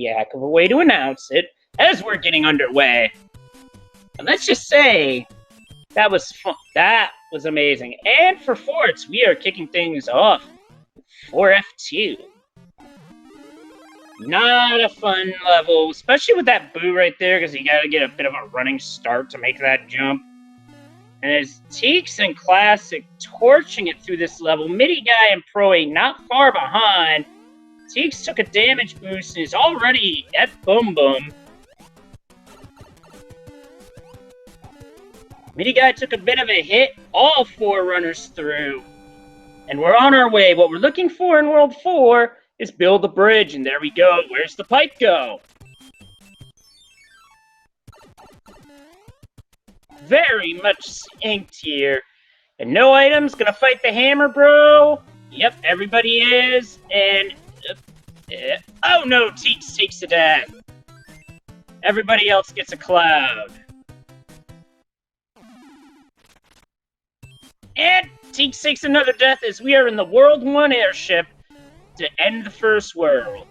be a heck of a way to announce it as we're getting underway. And let's just say, that was fun. That was amazing. And for forts, we are kicking things off. 4F2. Not a fun level, especially with that boo right there, because you gotta get a bit of a running start to make that jump. And as Teaks and Classic torching it through this level, Midi Guy and Pro A not far behind. Teaks took a damage boost and is already at Boom Boom. Midi Guy took a bit of a hit, all 4 runners through. And we're on our way. What we're looking for in World 4 is build the bridge, and there we go. Where's the pipe go? Very much inked here. And no items, gonna fight the hammer, bro? Yep, everybody is, and... oh no, Teaks takes a death. Everybody else gets a cloud. And Teaks takes another death as we are in the World 1 airship to end the first world.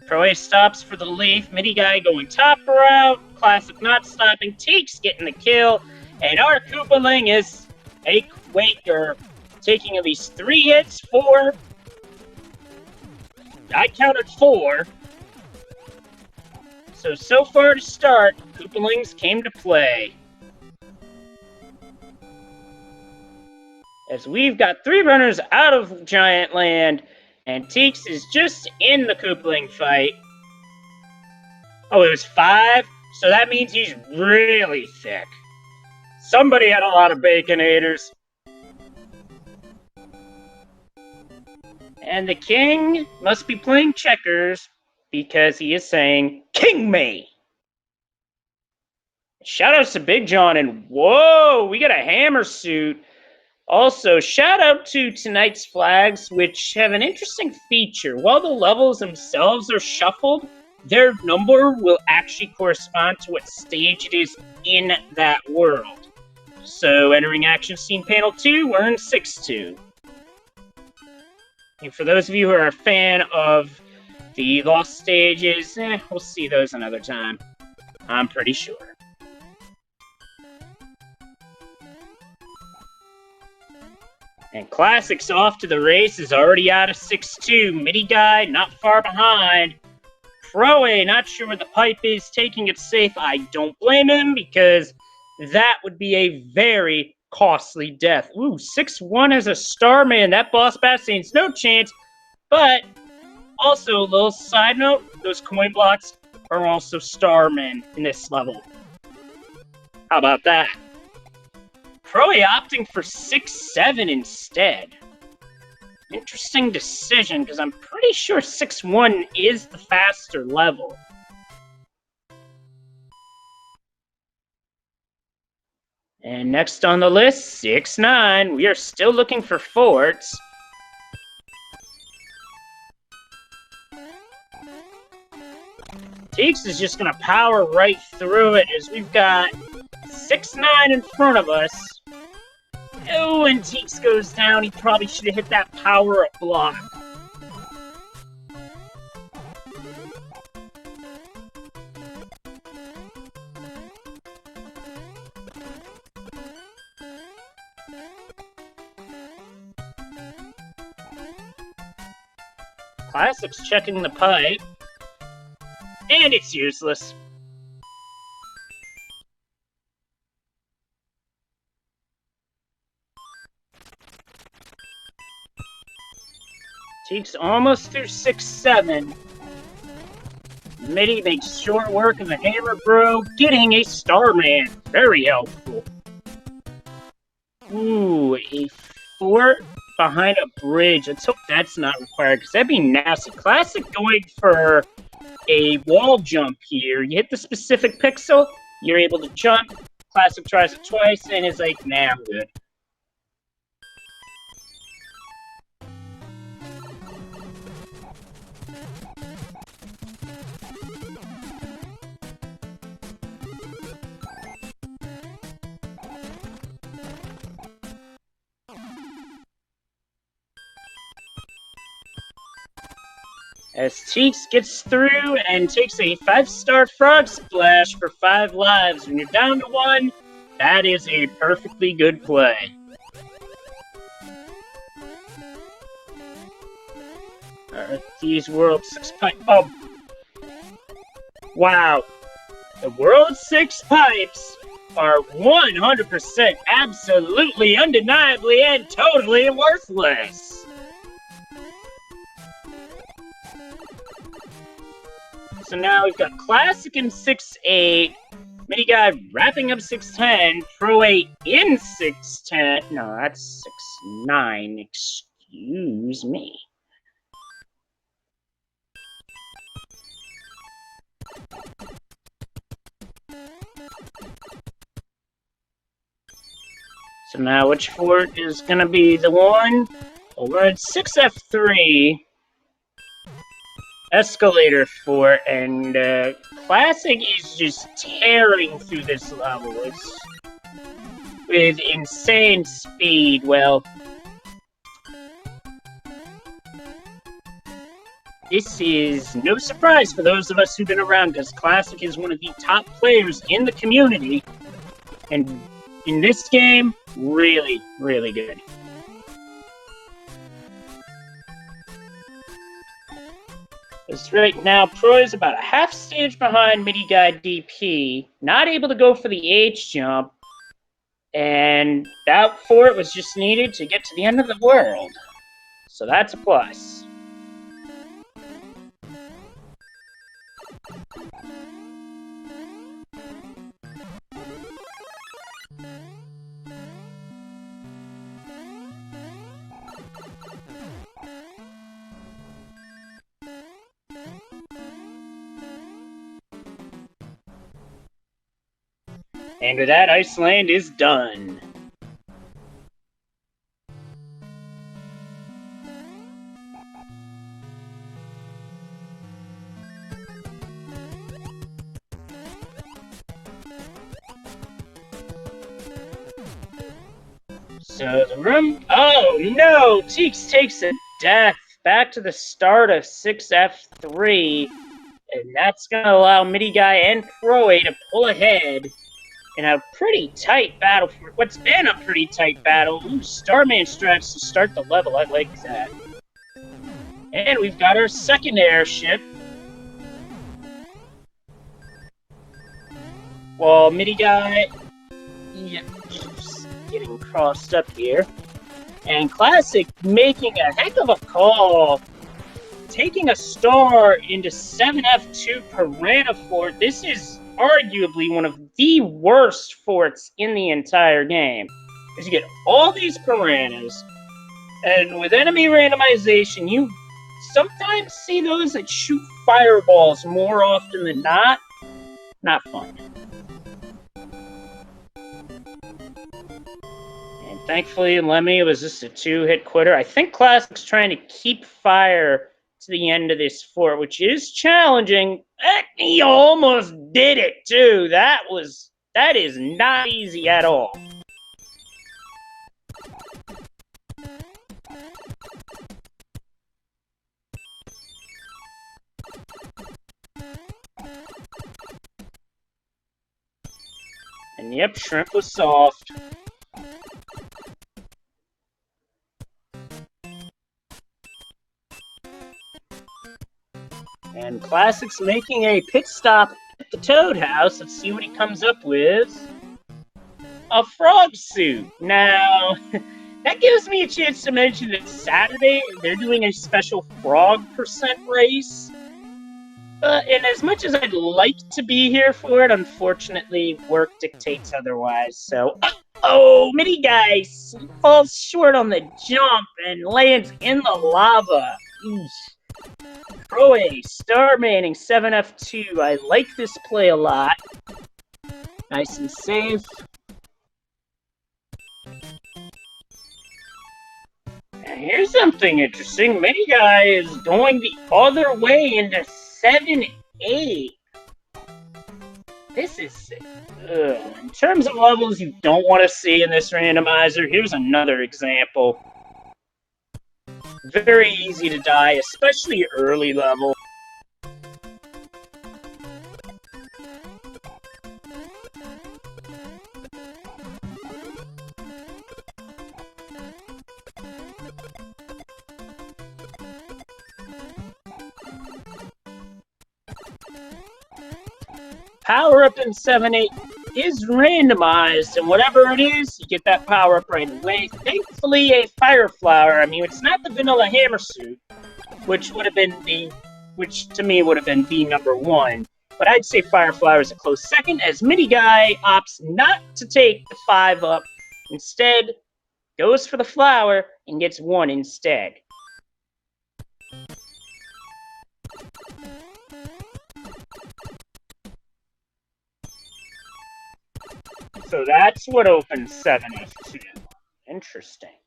Pro A stops for the leaf, Midi Guy going top route, Classic not stopping, Teaks getting the kill, and our Koopaling is a Quaker, taking at least 3 hits, 4. I counted 4. So far to start, Koopalings came to play. As we've got 3 runners out of Giant Land, and Teaks is just in the Koopaling fight. Oh, it was 5? So that means he's really thick. Somebody had a lot of Baconators. And the king must be playing checkers because he is saying, "King me!" Shoutouts to Big John, and whoa, we got a hammer suit. Also, shout out to tonight's flags, which have an interesting feature. While the levels themselves are shuffled, their number will actually correspond to what stage it is in that world. So, entering Action Scene Panel 2, we're in 6-2. And for those of you who are a fan of the Lost stages, we'll see those another time. I'm pretty sure. And Classic's off to the races, already out of 6-2. Midi Guy not far behind. Pro A not sure where the pipe is, taking it safe. I don't blame him because that would be a very costly death. Ooh, 6-1 as a Starman. That boss bat stands no chance. But also, a little side note, those coin blocks are also Starmen in this level. How about that? Pro A opting for 6-7 instead. Interesting decision, because I'm pretty sure 6-1 is the faster level. And next on the list, 6-9. We are still looking for forts. Teaks is just going to power right through it as we've got 6-9 in front of us. Oh, and Teaks goes down. He probably should have hit that power-up block. Classic's checking the pipe. And it's useless. Teaks almost through 6-7. Midi makes short work of the hammer bro, getting a Starman. Very helpful. Ooh, a fort behind a bridge. Let's hope that's not required, because that'd be nasty. Classic going for a wall jump here. You hit the specific pixel, you're able to jump. Classic tries it twice and is like, nah, I'm good. As Teeks gets through and takes a 5-star frog splash for 5 lives. When you're down to 1, that is a perfectly good play. Alright, these World 6 pipe. Oh! Wow! The World 6 pipes are 100% absolutely, undeniably, and totally worthless! So now we've got Classic in 6-8, Mini Guy wrapping up 6-10, Pro 8 in 6-10. No, that's 6-9, excuse me. So now which fort is gonna be the one? Well, we're at 6F3. Escalator fort, and Classic is just tearing through this level. It's with insane speed. Well, this is no surprise for those of us who've been around, because Classic is one of the top players in the community, and in this game, really, really good. Because right now, Pro is about a half stage behind Mini Guy DP, not able to go for the H jump, and that fort was just needed to get to the end of the world. So that's a plus. And with that, Iceland is done. So the room... Oh no! Teeks takes a death back to the start of 6F3. And that's going to allow Mini Guy and Pro A to pull ahead in a pretty tight battle for what's been a pretty tight battle. Ooh, Starman strats to start the level. I like that. And we've got our second airship. Well, Mini Guy... Yep, just getting crossed up here. And Classic making a heck of a call. Taking a star into 7F2 Piranha Fort. This is arguably one of the worst forts in the entire game. Because you get all these piranhas, and with enemy randomization, you sometimes see those that shoot fireballs more often than not. Not fun. And thankfully, Lemmy was just a 2-hit quitter. I think Classic's trying to keep fire to the end of this fort, which is challenging. He almost did it too. That is not easy at all. And yep, shrimp was soft. And Classic's making a pit stop at the Toad House. Let's see what he comes up with. A frog suit. Now, that gives me a chance to mention that Saturday, they're doing a special frog percent race. And as much as I'd like to be here for it, unfortunately, work dictates otherwise. So, oh, Mini Guy falls short on the jump and lands in the lava. Eesh. Pro A, Starmaning 7F2. I like this play a lot. Nice and safe. And here's something interesting. Mini Guy is going the other way into 7-8. This is... in terms of levels you don't want to see in this randomizer, here's another example. Very easy to die, especially early level. Power up in 7-8 is randomized, and whatever it is, you get that power up right away. Thankfully, a fire flower. I mean, it's not the vanilla hammer suit, which to me would have been the #1. But I'd say fire flower is a close second, as Mini Guy opts not to take the 5 up. Instead, goes for the flower and gets 1 instead. So that's what opens 7F2. Interesting.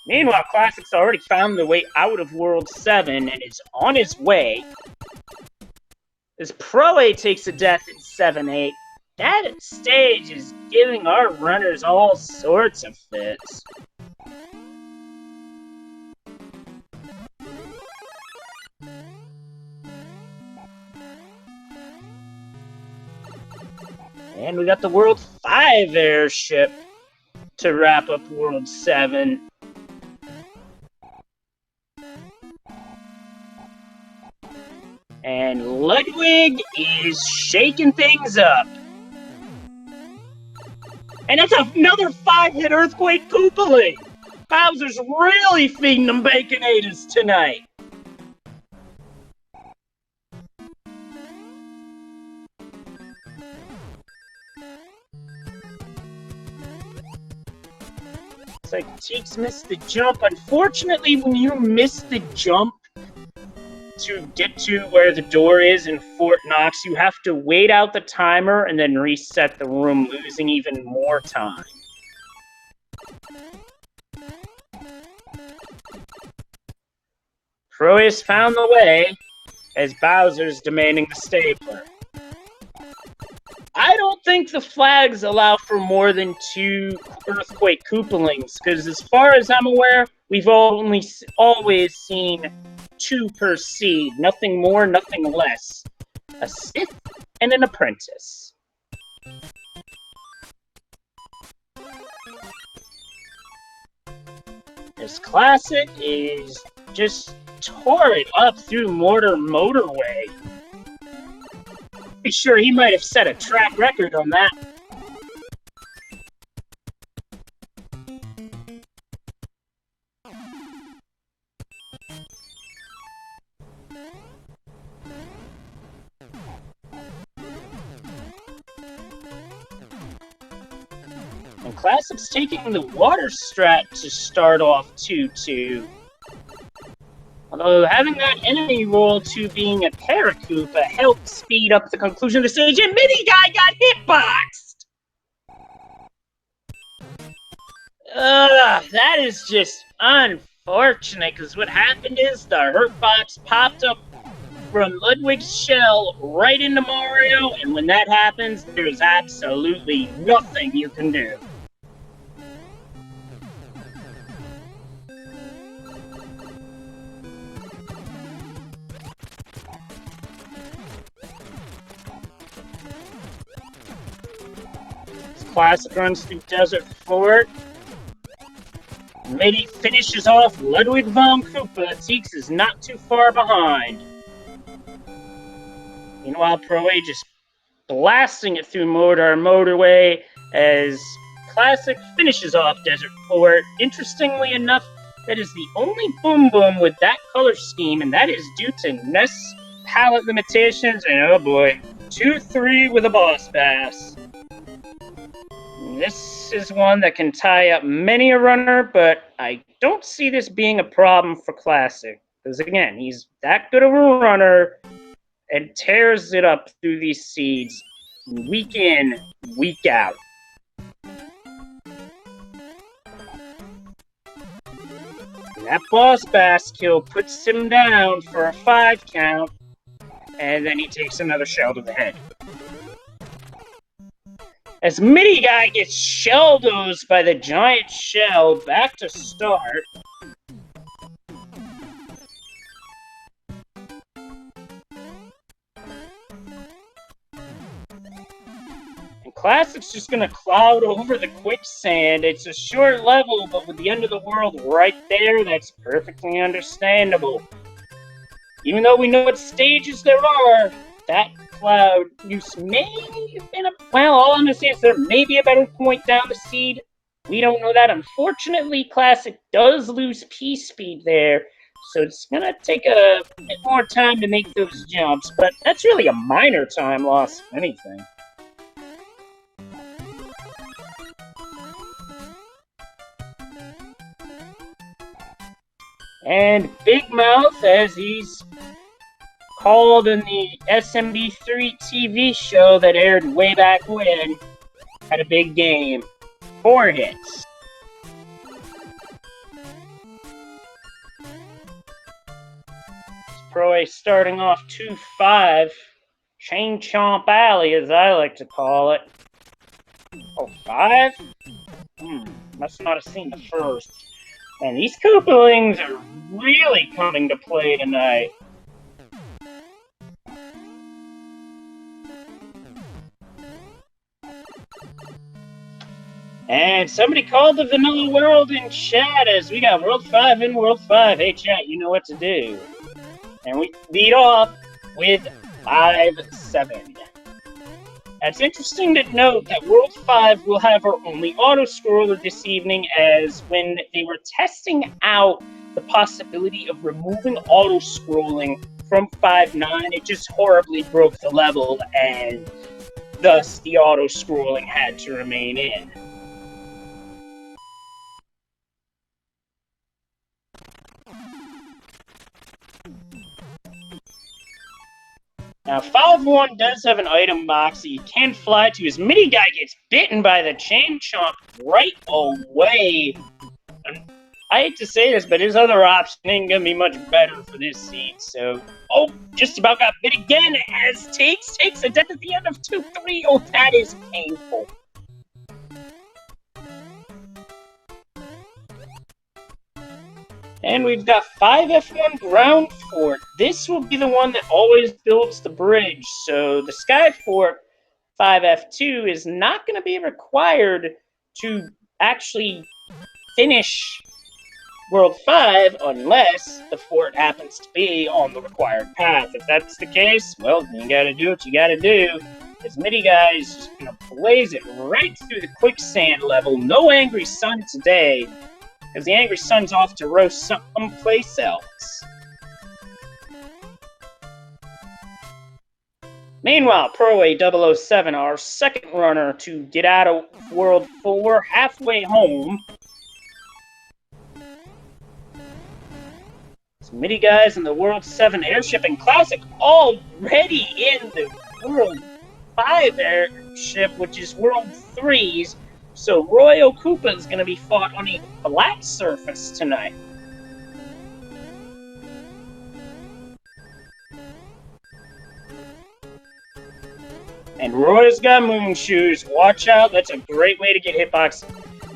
Meanwhile, Classic's already found the way out of World 7 and is on his way. As Pro A takes a death in 7-8, that stage is giving our runners all sorts of fits. And we got the World 5 airship to wrap up World 7. And Ludwig is shaking things up. And that's another 5-hit Earthquake Koopaling! Bowser's really feeding them Baconadas tonight. It's like Cheeks missed the jump. Unfortunately, when you miss the jump to get to where the door is in Fort Knox, you have to wait out the timer and then reset the room, losing even more time. Proyas found the way, as Bowser's demanding the stapler. I don't think the flags allow for more than 2 Earthquake Koopalings, because as far as I'm aware, we've always seen 2 per seed. Nothing more, nothing less. A Sith and an Apprentice. This Classic is just tore it up through Mortar Motorway. Pretty sure he might have set a track record on that. And Classic's taking the water strat to start off 2-2. Although having that enemy roll to being a Paracoopa helped speed up the conclusion of the stage, and Mini Guy got hitboxed! That is just unfortunate, because what happened is the hurt box popped up from Ludwig's shell right into Mario, and when that happens, there's absolutely nothing you can do. Classic runs through Desert Fort. Midi finishes off Ludwig von Koopa. Teeks is not too far behind. Meanwhile, Pro A just blasting it through Mortar Motorway as Classic finishes off Desert Fort. Interestingly enough, that is the only Boom Boom with that color scheme, and that is due to NES palette limitations, and oh boy, 2-3 with a boss pass. This is one that can tie up many a runner, but I don't see this being a problem for Classic. Because again, he's that good of a runner and tears it up through these seeds week in, week out. And that boss bass kill puts him down for a 5 count, and then he takes another shell to the head. As Mini Guy gets shell-dozed by the giant shell, back to start. Classic's just gonna cloud over the quicksand. It's a short level, but with the end of the world right there, that's perfectly understandable. Even though we know what stages there are, that cloud use may have been well, all I'm gonna say is there may be a better point down the seed. We don't know that. Unfortunately, Classic does lose P-speed there, so it's gonna take a bit more time to make those jumps, but that's really a minor time loss, if anything. And Big Mouth, as he's called in the SMB3 TV show that aired way back when, had a big game. 4 hits. Pro A starting off 2-5. Chain Chomp Alley, as I like to call it. Oh, 5? Must not have seen the first. And these Koopalings are really coming to play tonight. And somebody called the Vanilla World in chat as we got World 5 in World 5. Hey chat, you know what to do. And we lead off with 5-7. It's interesting to note that World 5 will have our only auto-scroller this evening, as when they were testing out the possibility of removing auto-scrolling from 5-9, it just horribly broke the level, and thus the auto-scrolling had to remain in. Now, 5-1 does have an item box that you can fly to. His mini guy gets bitten by the Chain Chomp right away. I hate to say this, but his other option ain't gonna be much better for this seed, so... Oh, just about got bit again as takes a death at the end of 2-3. Oh, that is painful. And we've got 5F1 Ground Fort. This will be the one that always builds the bridge. So the Sky Fort 5F2 is not going to be required to actually finish World 5 unless the fort happens to be on the required path. If that's the case, well, you gotta do what you gotta do. This mini guy is just going to blaze it right through the quicksand level. No Angry Sun today, because the Angry Sun's off to roast someplace else. Meanwhile, Pro A 007, our second runner to get out of World 4, halfway home. Some mini guys in the World 7 Airship and Classic already in the World 5 Airship, which is World 3's. So Royal Koopa is going to be fought on a flat surface tonight. And Roy's got Moon Shoes. Watch out, that's a great way to get hitbox.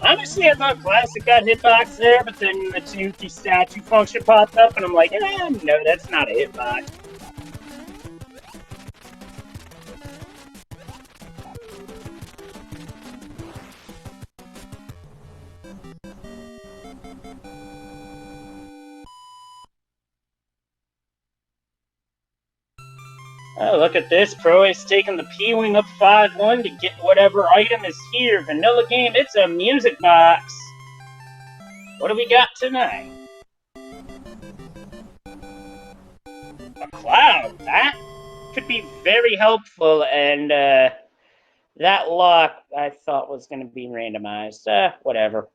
Honestly, I thought Classic got hitbox there, but then the Tanuki statue function popped up, and I'm like, no, that's not a hitbox. Oh, look at this. Pro A's taking the P-Wing up 5-1 to get whatever item is here. Vanilla game, it's a music box. What do we got tonight? A cloud. That could be very helpful, and that lock I thought was going to be randomized. Whatever.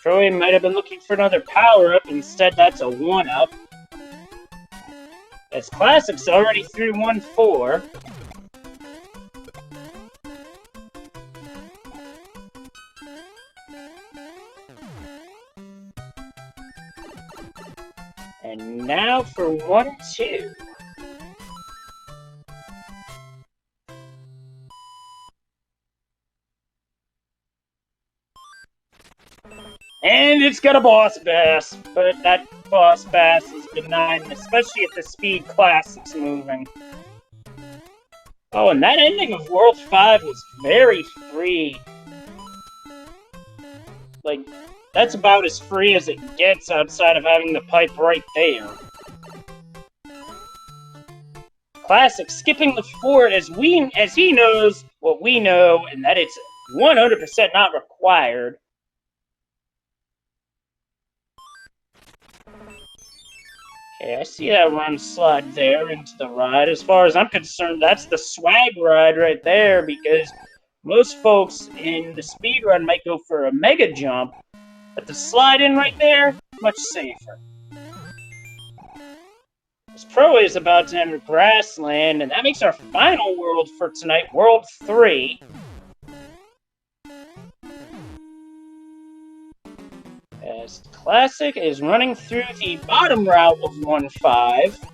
Troy might have been looking for another power-up. Instead, that's a 1-up. As Classic's already through 1-4. And now for 1-2. And it's got a boss bass, but that boss bass is benign, especially if the speed classic's moving. Oh, and that ending of World 5 was very free. Like, that's about as free as it gets outside of having the pipe right there. Classic skipping the fort as he knows what we know, and that it's 100% not required. Okay, I see that run slide there into the ride. As far as I'm concerned, that's the swag ride right there, because most folks in the speed run might go for a mega jump, but the slide in right there, much safer. This pro is about to enter grassland, and that makes our final world for tonight, World 3. As Classic is running through the bottom route of 1-5.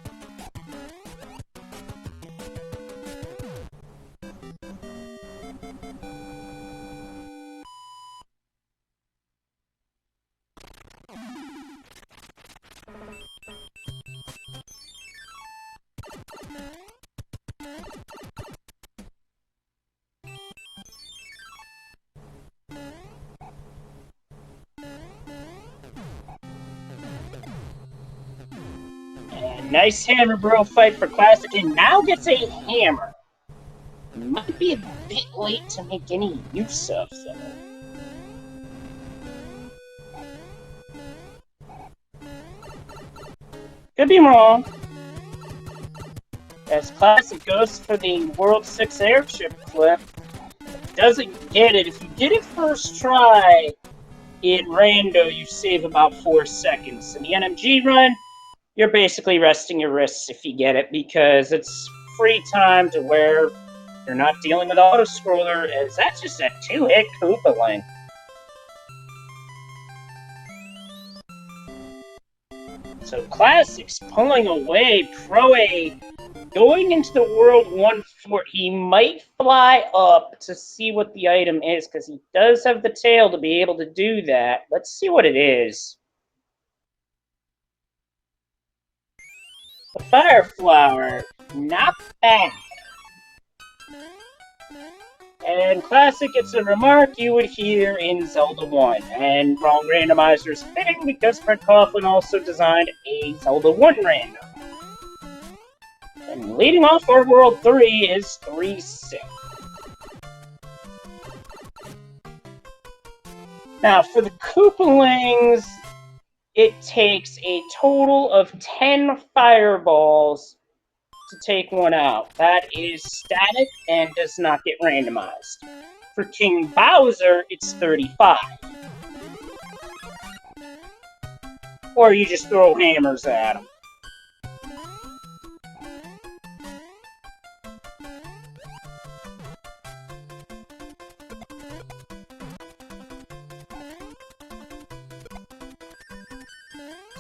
Nice hammer bro fight for Classic, and now gets a hammer. Might be a bit late to make any use of, though. Could be wrong. As Classic goes for the World 6 airship flip, doesn't get it. If you get it first try in Rando, you save about 4 seconds. In the NMG run, you're basically resting your wrists if you get it, because it's free time to where you're not dealing with auto-scroller, as that's just a 2-hit Koopaling. So Classic's pulling away. Pro A going into the World 1 fort. He might fly up to see what the item is, because he does have the tail to be able to do that. Let's see what it is. The Fire Flower, not bad. And Classic gets a remark you would hear in Zelda 1. And wrong randomizer is fitting, because Fred Coughlin also designed a Zelda 1 random. And leading off our World 3 is 3-6. Now, for the Koopalings, it takes a total of 10 fireballs to take one out. That is static and does not get randomized. For King Bowser, it's 35. Or you just throw hammers at him.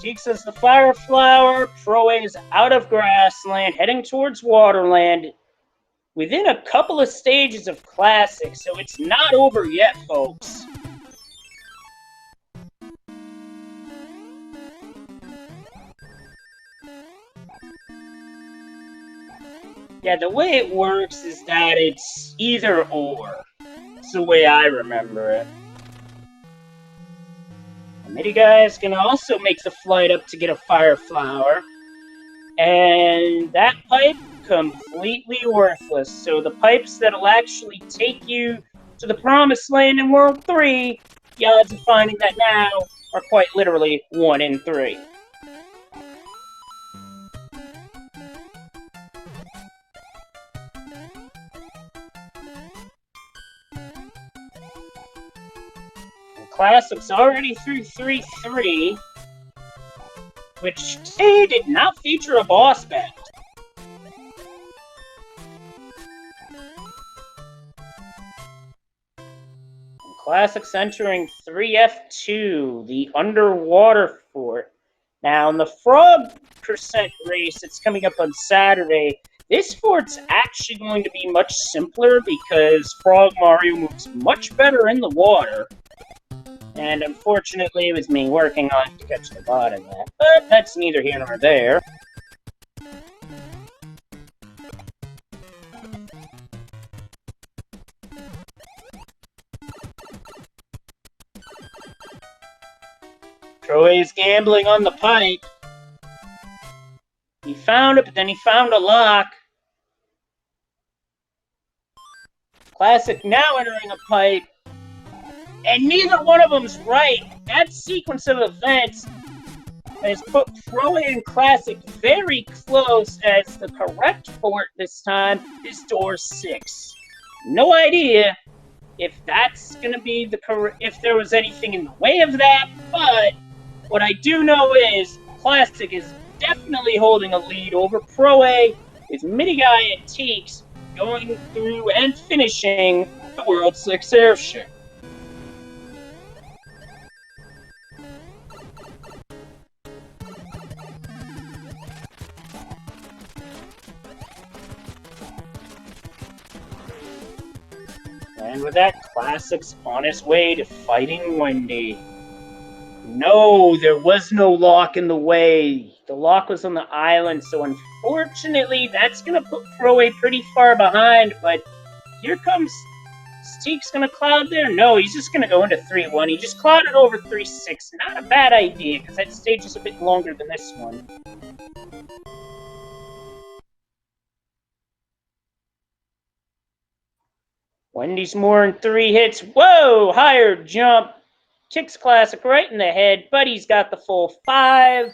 Zeke says the Fire Flower. Pro A is out of Grassland, heading towards Waterland. Within a couple of stages of Classic, so it's not over yet, folks. Yeah, the way it works is that it's either or. It's the way I remember it. The midi guy is going to also make the flight up to get a Fire Flower. And that pipe, completely worthless. So the pipes that'll actually take you to the Promised Land in World 3, the odds of finding that now are quite literally 1 in 3. Classic's already through 3-3, which today did not feature a boss battle. Classic's entering 3F2, the underwater fort. Now, in the Frog percent race that's coming up on Saturday, this fort's actually going to be much simpler because Frog Mario moves much better in the water. And unfortunately, it was me working on to catch the bottom of that. But that's neither here nor there. Troy's gambling on the pipe. He found it, but then he found a lock. Classic now entering a pipe. And neither one of them's right. That sequence of events has put Troy and Classic very close, as the correct port this time is door 6. No idea if that's gonna be the if there was anything in the way of that, but what I do know is Classic is definitely holding a lead over Pro A, with Mini-Guy and Teeks going through and finishing the World 6 airship. And with that, Classic's on his way to fighting Wendy. No, there was no lock in the way. The lock was on the island, so unfortunately, that's going to put Pro A pretty far behind, but here comes Steek's going to cloud there? No, he's just going to go into 3-1. He just clouded over 3-6. Not a bad idea, because that stage is a bit longer than this one. Wendy's more than 3 hits. Whoa! Higher jump. Kicks Classic right in the head, but he's got the full 5.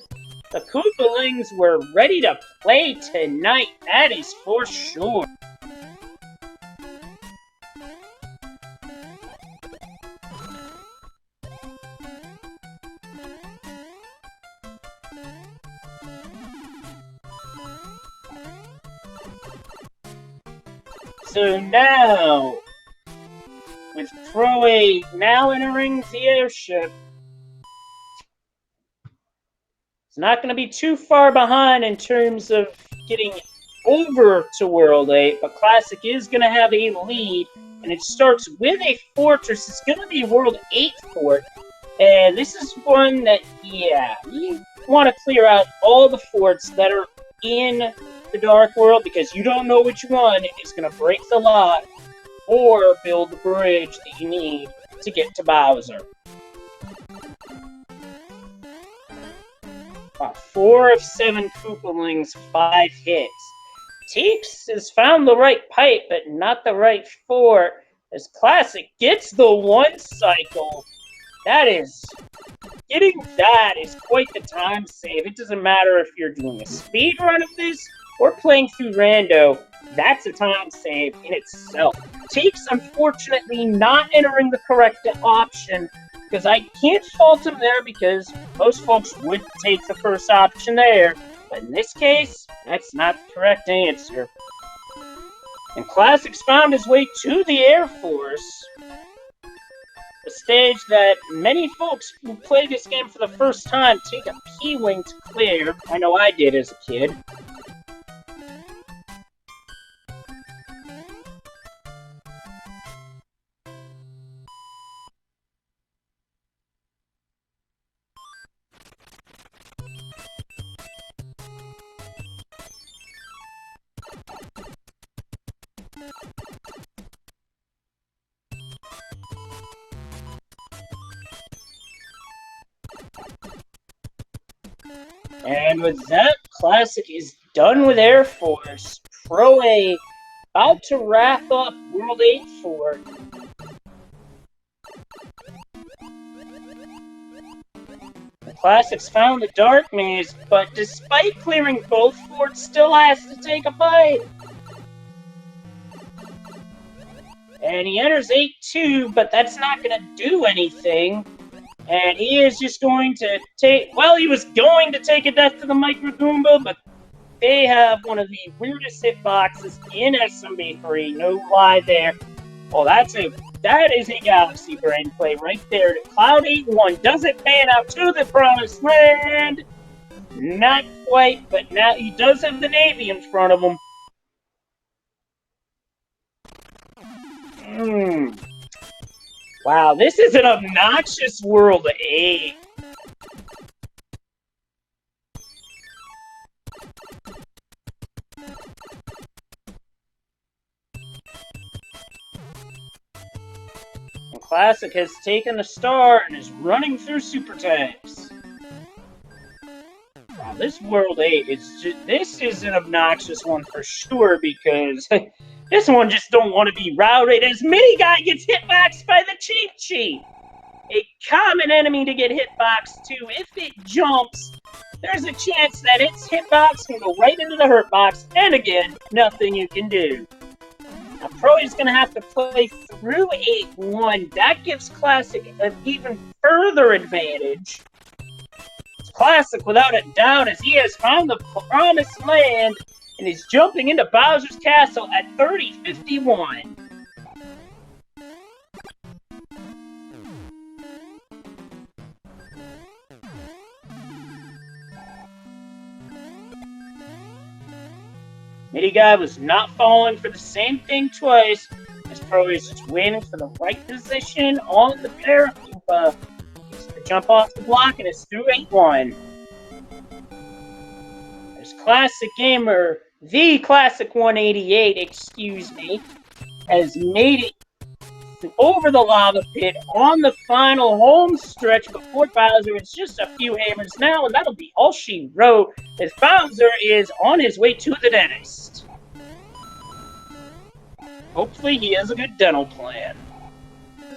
The Koopalings were ready to play tonight. That is for sure. So now, with Pro A now entering the airship, it's not going to be too far behind in terms of getting over to World 8, but Classic is going to have a lead, and it starts with a fortress. It's going to be World 8 fort, and this is one that, yeah, you want to clear out all the forts that are in the Dark World, because you don't know which one is going to break the lock or build the bridge that you need to get to Bowser. 4 of 7 Koopalings, 5 hits. Teeks has found the right pipe, but not the right fort, as Classic gets the 1 cycle. Getting that is quite the time save. It doesn't matter if you're doing a speed run of this or playing through Rando. That's a time save in itself. Teeks, unfortunately, not entering the correct option, because I can't fault him there, because most folks would take the first option there. But in this case, that's not the correct answer. And Classic's found his way to the Air Force. A stage that many folks who play this game for the first time take a P-Wing to clear. I know I did as a kid. And with that, Classic is done with Air Force. Pro A about to wrap up World 8 fort. The Classic's found the Dark Maze, but despite clearing both forts, still has to take a bite. And he enters 8-2, but that's not going to do anything. And he is just going to take, well, he was going to take a death to the Micro Goomba, but they have one of the weirdest hitboxes in SMB3, no lie there. Well, that is a Galaxy Brain play right there. Cloud 8-1 doesn't pan out to the Promised Land. Not quite, but now he does have the Navy in front of him. Wow, this is an obnoxious World 8. And Classic has taken the start and is running through Super Tanks. Wow, this World 8 is just, this is an obnoxious one for sure, because this one just don't want to be routed as Mini Guy gets hitboxed by the Cheap Cheap. A common enemy to get hitboxed to. If it jumps, there's a chance that its hitbox can go right into the hurt box, and again, nothing you can do. Now, Pro is going to have to play through 8-1. That gives Classic an even further advantage. It's Classic, without a doubt, as he has found the promised land and is jumping into Bowser's Castle at 30-51. Mini Guy was not falling for the same thing twice, as Pro is just waiting for the right position on the Paracupa. Gets to jump off the block and it's through 8-1. There's Classic Gamer, the Classic 188, excuse me, has made it over the lava pit on the final home stretch before Bowser. It's just a few hammers now, and that'll be all she wrote, as Bowser is on his way to the dentist. Hopefully he has a good dental plan.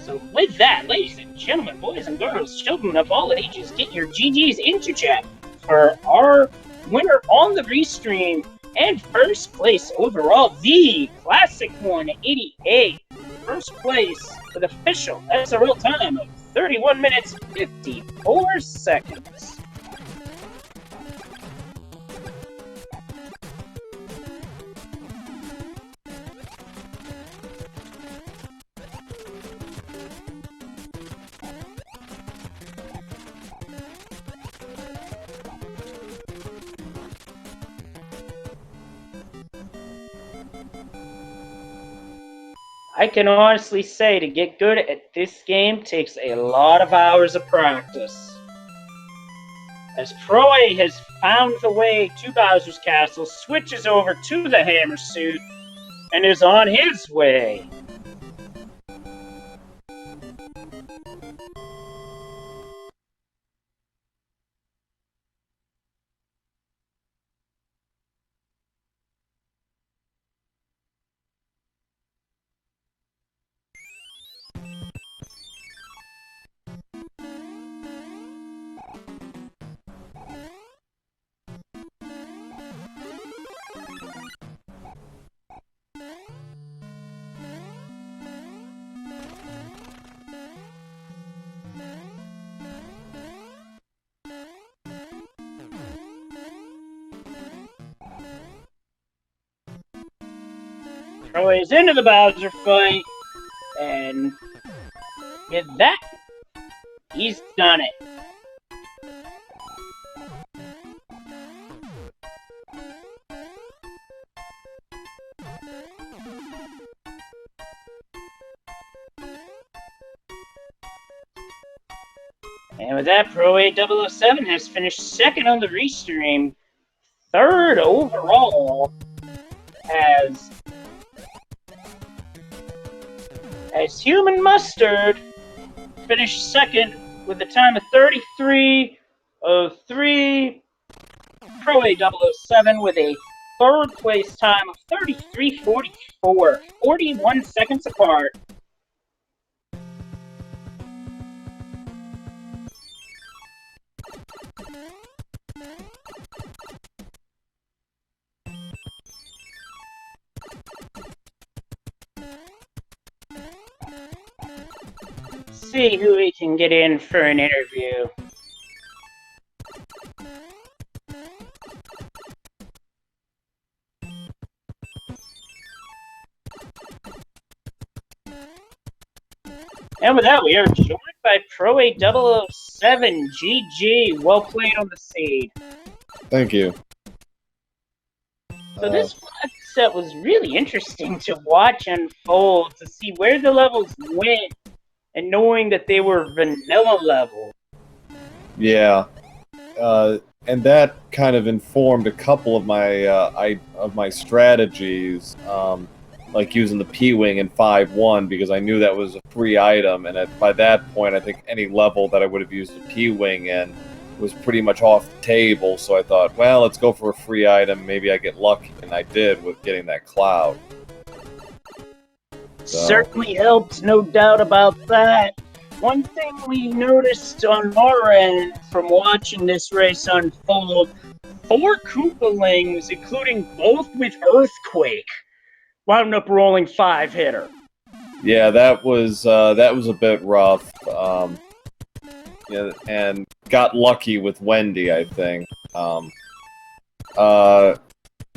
So with that, ladies and gentlemen, boys and girls, children of all ages, get your GGs into chat for our winner on the restream and first place overall, the Classic 188. First place with official SRL time of 31 minutes 54 seconds. I can honestly say to get good at this game takes a lot of hours of practice. As Proe has found the way to Bowser's Castle, switches over to the Hammer Suit, and is on his way. Proe is into the Bowser fight, and with that, he's done it. And with that, Pro8007 has finished second on the restream, third overall, as Human Mustard finished second with a time of 33:03. Pro8007 with a third place time of 33:44, 41 seconds apart. See who we can get in for an interview. And with that, we are joined by Pro8007. GG, well played on the seed. Thank you. So this set was really interesting to watch unfold, to see where the levels went and knowing that they were vanilla level. Yeah, and that kind of informed a couple of my strategies, like using the P-Wing in 5-1 because I knew that was a free item, and by that point, I think any level that I would have used the P-Wing in was pretty much off the table. So I thought, well, let's go for a free item. Maybe I get lucky, and I did with getting that cloud. So. Certainly helped, no doubt about that. One thing we noticed on our end from watching this race unfold, 4 Koopalings, including both with Earthquake, wound up rolling 5-hitter. Yeah, that was a bit rough. Yeah, and got lucky with Wendy, I think.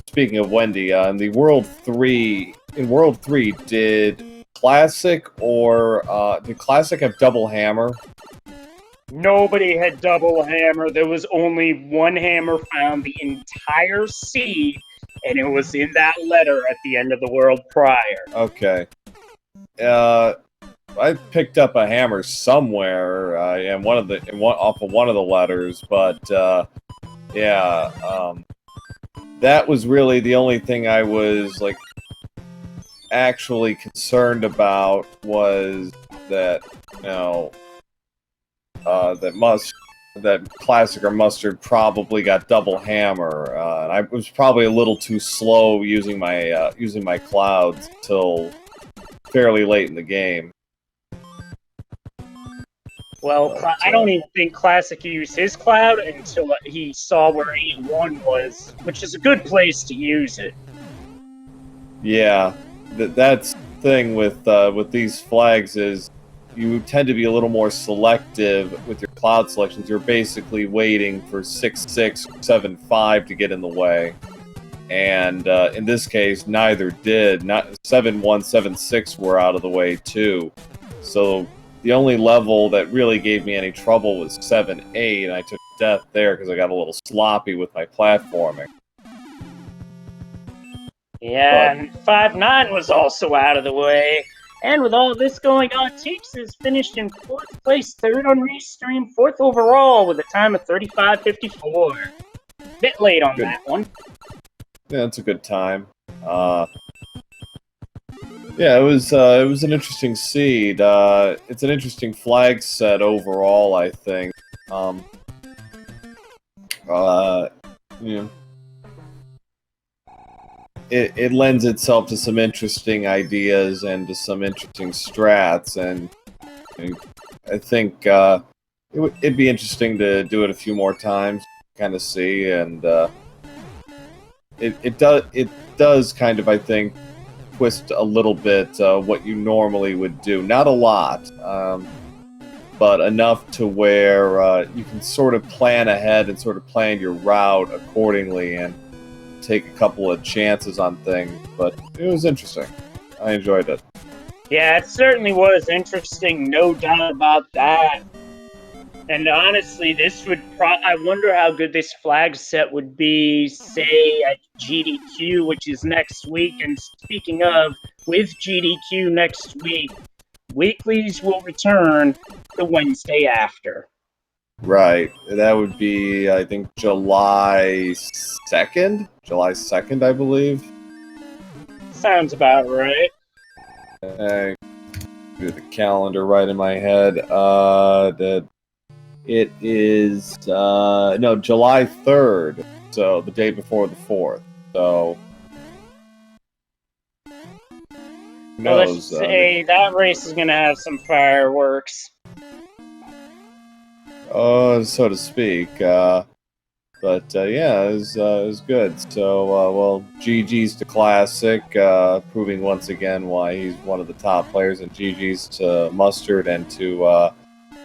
Speaking of Wendy, in World 3, did Classic have double hammer? Nobody had double hammer. There was only one hammer found the entire seed, and it was in that letter at the end of the world prior. Okay. I picked up a hammer somewhere off of one of the letters, but that was really the only thing I was like actually concerned about, was that that Classic or Mustard probably got double hammer. And I was probably a little too slow using my clouds till fairly late in the game. Well, I don't even think Classic used his cloud until he saw where E1 was, which is a good place to use it. Yeah, that's the thing with these flags is you tend to be a little more selective with your cloud selections. You're basically waiting for 6-6 or 7-5 to get in the way. And in this case, neither did. 7-1, 7-6 were out of the way too. So the only level that really gave me any trouble was 7-8, and I took death there because I got a little sloppy with my platforming. Yeah, and 5-9 was also out of the way. And with all this going on, Teeks has finished in 4th place, 3rd on Restream, 4th overall with a time of 35:54. Bit late on that one. Yeah, it's a good time. Yeah, it was an interesting seed. It's an interesting flag set overall, I think. It lends itself to some interesting ideas and to some interesting strats, and I think it'd be interesting to do it a few more times, kind of see, and it does kind of, I think, twist a little bit what you normally would do. Not a lot, but enough to where you can sort of plan ahead and sort of plan your route accordingly and take a couple of chances on things. But it was interesting. I enjoyed it. Yeah, it certainly was interesting, no doubt about that. And honestly, this would I wonder how good this flag set would be, say, at GDQ, which is next week. And speaking of, with GDQ next week, weeklies will return the Wednesday after. Right. That would be, I think, July 2nd? July 2nd, I believe. Sounds about right. I do the calendar right in my head. It is July 3rd, so the day before the 4th. So who knows? Let's say that race is gonna have some fireworks. So to speak. But yeah, it was good. So GG's to Classic, proving once again why he's one of the top players, and GG's to Mustard and to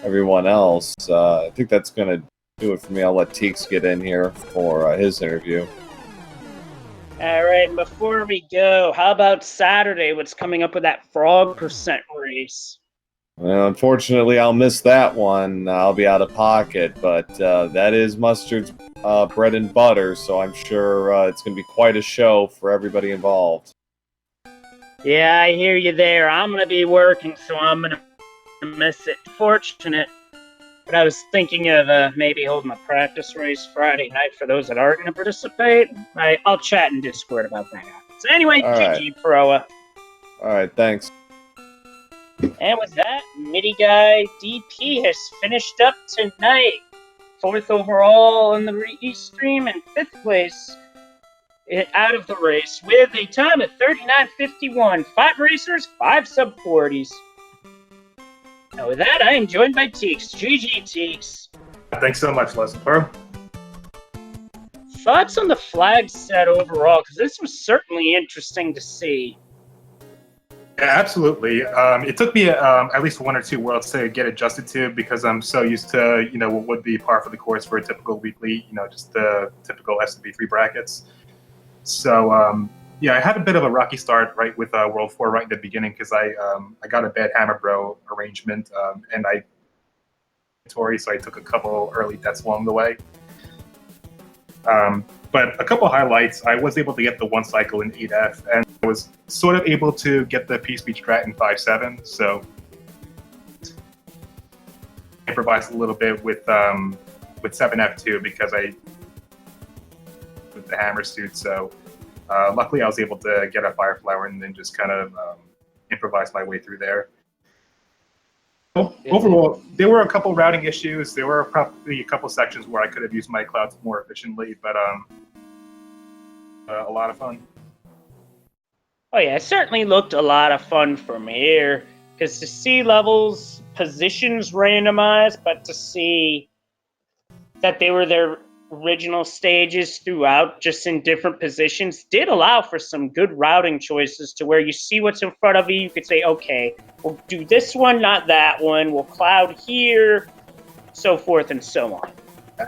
everyone else. I think that's going to do it for me. I'll let Teeks get in here for his interview. Alright, and before we go, how about Saturday? What's coming up with that frog percent race? Well, unfortunately, I'll miss that one. I'll be out of pocket, but that is Mustard's bread and butter, so I'm sure it's going to be quite a show for everybody involved. Yeah, I hear you there. I'm going to be working, so I'm going to to miss it. Fortunate. But I was thinking of maybe holding a practice race Friday night for those that are going to participate. I'll chat in Discord about that. So anyway, All right. GG Proa. All right, thanks. And with that, Midi Guy DP has finished up tonight. 4th overall in the East Stream and 5th place out of the race with a time of 39:51. 5 racers, 5 sub-40s. Now with that, I am joined by Teeks. GG, Teeks. Thanks so much, Leslie Pearl. Thoughts on the flag set overall? Because this was certainly interesting to see. Yeah, absolutely. It took me at least 1 or 2 worlds to get adjusted to because I'm so used to, what would be par for the course for a typical weekly, just the typical SMB3 brackets. So, I had a bit of a rocky start right with World 4 right in the beginning because I got a bad hammer bro arrangement and so I took a couple early deaths along the way. But a couple highlights, I was able to get the 1 cycle in 8F, and I was sort of able to get the P-Speech strat in 5.7, so I improvised a little bit with 7F too because with the hammer suit, so luckily I was able to get a fire flower and then just kind of improvise my way through there. Overall, there were a couple routing issues. There were probably a couple sections where I could have used my clouds more efficiently, but a lot of fun. Oh yeah, it certainly looked a lot of fun from here, because to see levels, positions randomized, but to see that they were their original stages throughout, just in different positions, did allow for some good routing choices to where you see what's in front of you, you could say, okay, we'll do this one, not that one, we'll cloud here, so forth and so on.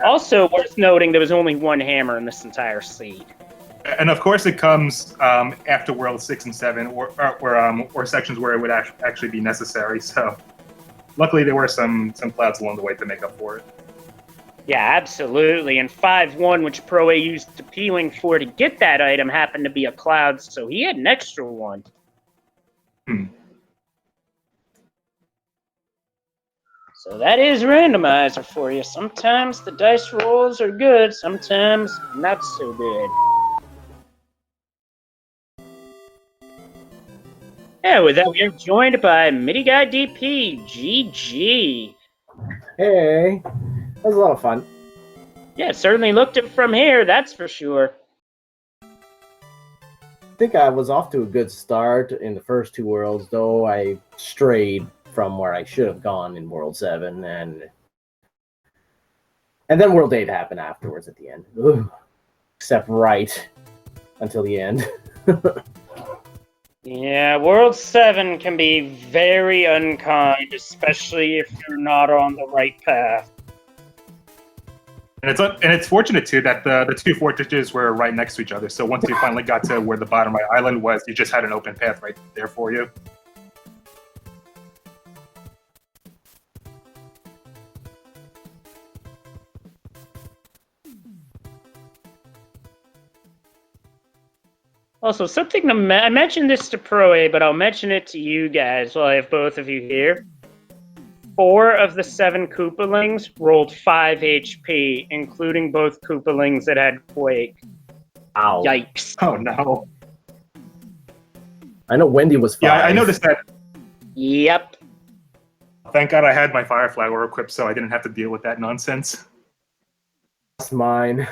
Also worth noting, there was only 1 hammer in this entire seed. And of course, it comes after World 6 and 7, or sections where it would actually be necessary. So, luckily, there were some clouds along the way to make up for it. Yeah, absolutely. And 5-1, which Pro A used the P-Wing for to get that item, happened to be a cloud, so he had an extra one. So that is Randomizer for you. Sometimes the dice rolls are good, sometimes not so good. Yeah, with that, we are joined by Midi Guy DP, GG. Hey, that was a lot of fun. Yeah, it certainly looked it from here, that's for sure. I think I was off to a good start in the first 2 worlds, though I strayed from where I should have gone in World 7, and then World 8 happened afterwards at the end. Ugh. Except right until the end. Yeah, World 7 can be very unkind, especially if you're not on the right path. And it's fortunate too that the 2 fortresses were right next to each other. So once you finally got to where the bottom right island was, you just had an open path right there for you. Also, something I mentioned this to Pro A, but I'll mention it to you guys while I have both of you here. 4 of the 7 Koopalings rolled 5 HP, including both Koopalings that had Quake. Ow. Yikes. Oh no. I know Wendy was 5. Yeah, I noticed that. Yep. Thank God I had my fire flower equipped so I didn't have to deal with that nonsense. That's mine.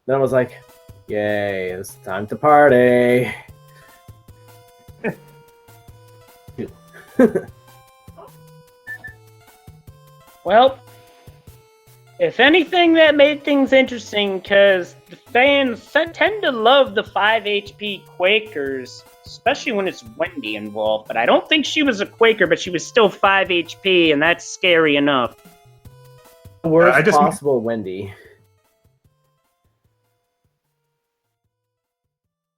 Then I was like, yay, it's time to party. Well, if anything, that made things interesting, because the fans tend to love the 5 HP Quakers, especially when it's Wendy involved. But I don't think she was a Quaker, but she was still 5 HP, and that's scary enough. Worst possible Wendy.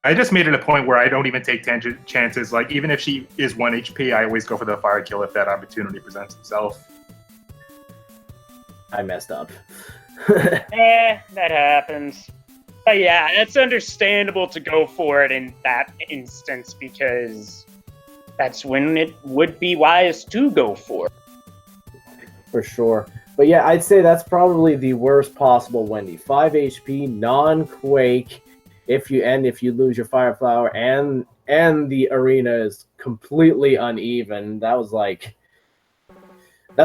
I just made it a point where I don't even take chances. Like, even if she is 1 HP, I always go for the fire kill if that opportunity presents itself. I messed up. That happens. But yeah, it's understandable to go for it in that instance, because that's when it would be wise to go for it. for sure. But yeah, I'd say that's probably the worst possible Wendy. 5 HP, non-quake. If you lose your fire flower and the arena is completely uneven, that's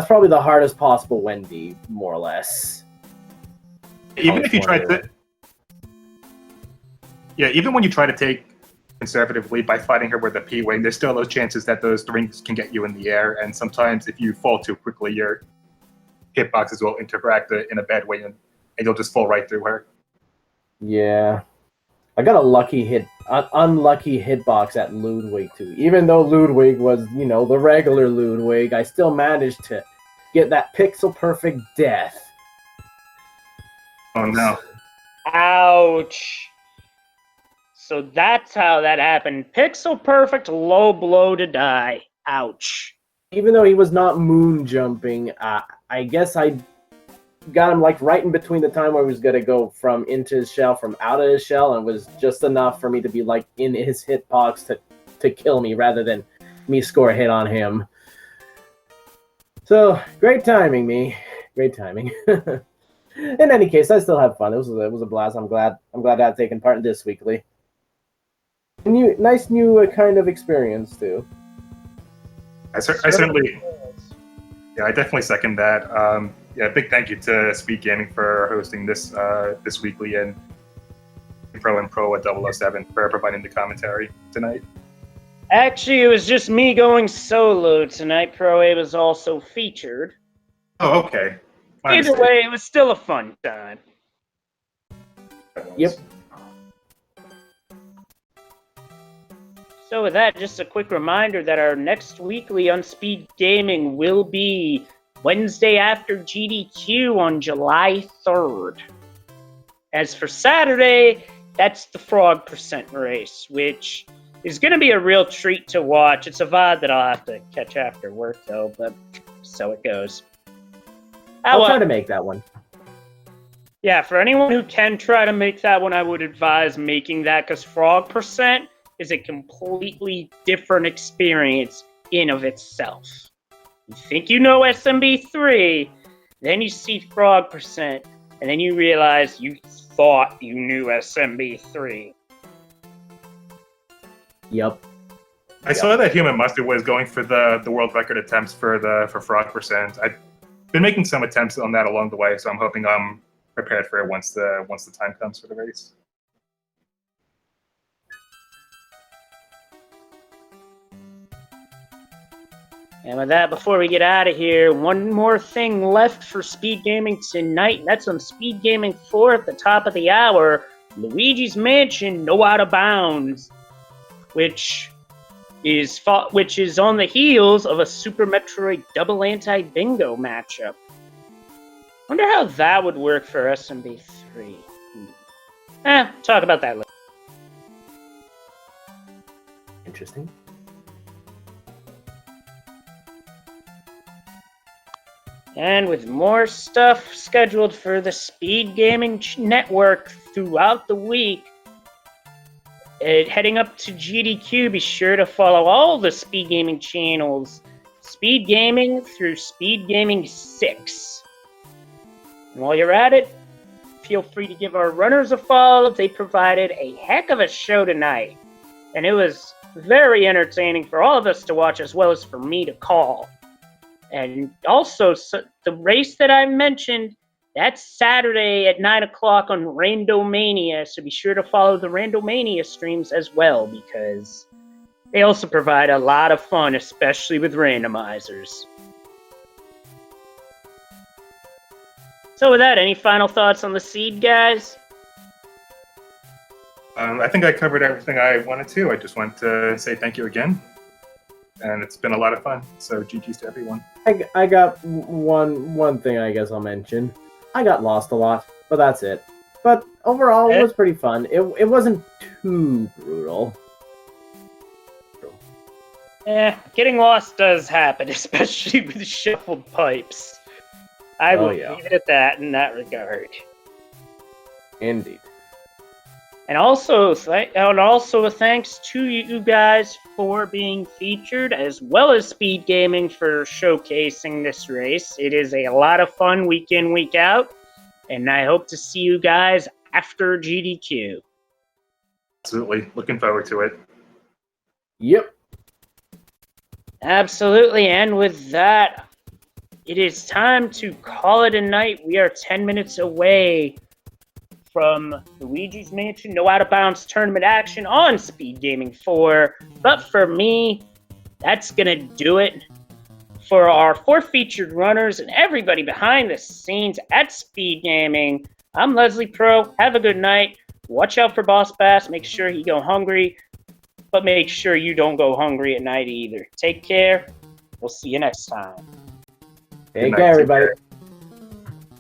probably the hardest possible Wendy, more or less. Even if you try to, even when you try to take conservatively by fighting her with a P-wing, there's still those chances that those rings can get you in the air, and sometimes if you fall too quickly, your hitboxes will interact in a bad way, and you'll just fall right through her. Yeah. I got a unlucky hitbox at Ludwig too. Even though Ludwig was, the regular Ludwig, I still managed to get that pixel perfect death. Oh no. Ouch. So that's how that happened. Pixel perfect low blow to die. Ouch. Even though he was not moon jumping, I guess I got him right in between the time where he was gonna go from into his shell, from out of his shell, and it was just enough for me to be in his hitbox to kill me rather than me score a hit on him. So great timing, me. Great timing. In any case, I still have fun. It was a blast. I'm glad I've taken part in this weekly. Nice new kind of experience too. I certainly, I definitely second that. Big thank you to Speed Gaming for hosting this weekly, and Pro and Pro at 007 for providing the commentary tonight. Actually, it was just me going solo tonight. Pro A was also featured. Oh, okay. Either way, it was still a fun time. Yep. So with that, just a quick reminder that our next weekly on Speed Gaming will be Wednesday after GDQ on July 3rd. As for Saturday, that's the Frog Percent race, which is going to be a real treat to watch. It's a VOD that I'll have to catch after work, though, but so it goes. I'll try to make that one. Yeah, for anyone who can try to make that one, I would advise making that, because Frog Percent is a completely different experience in of itself. You think you know SMB3, then you see Frog Percent, and then you realize you thought you knew SMB3. Yep. I saw that Human Mustard was going for the world record attempts for Frog Percent. I've been making some attempts on that along the way, so I'm hoping I'm prepared for it once the time comes for the race. And with that, before we get out of here, one more thing left for Speed Gaming tonight, and that's on Speed Gaming 4 at the top of the hour, Luigi's Mansion No Out of Bounds, which is on the heels of a Super Metroid Double Anti-Bingo matchup. Wonder how that would work for SMB3. Talk about that later. Interesting. And with more stuff scheduled for the Speed Gaming Network throughout the week, heading up to GDQ, be sure to follow all the Speed Gaming channels, Speed Gaming through Speed Gaming 6. And while you're at it, feel free to give our runners a follow. They provided a heck of a show tonight, and it was very entertaining for all of us to watch, as well as for me to call. And also, the race that I mentioned, that's Saturday at 9 o'clock on Randomania, so be sure to follow the Randomania streams as well, because they also provide a lot of fun, especially with randomizers. So with that, any final thoughts on the seed, guys? I think I covered everything I wanted to. I just want to say thank you again. And it's been a lot of fun, so GG's to everyone. I got one thing I guess I'll mention. I got lost a lot, but that's it. But overall, it was pretty fun. It wasn't too brutal. Getting lost does happen, especially with shuffled pipes. I will leave it at that in that regard. Indeed. And also a thanks to you guys for being featured, as well as Speed Gaming for showcasing this race. It is a lot of fun week in, week out, and I hope to see you guys after GDQ. Absolutely. Looking forward to it. Yep. Absolutely, and with that, it is time to call it a night. We are 10 minutes away from Luigi's Mansion No Out of Bounds tournament action on Speed Gaming 4. But for me, that's going to do it. For our 4 featured runners and everybody behind the scenes at Speed Gaming, I'm Leslie Pro. Have a good night. Watch out for Boss Bass. Make sure he go hungry, but make sure you don't go hungry at night either. Take care. We'll see you next time. Take care, everybody.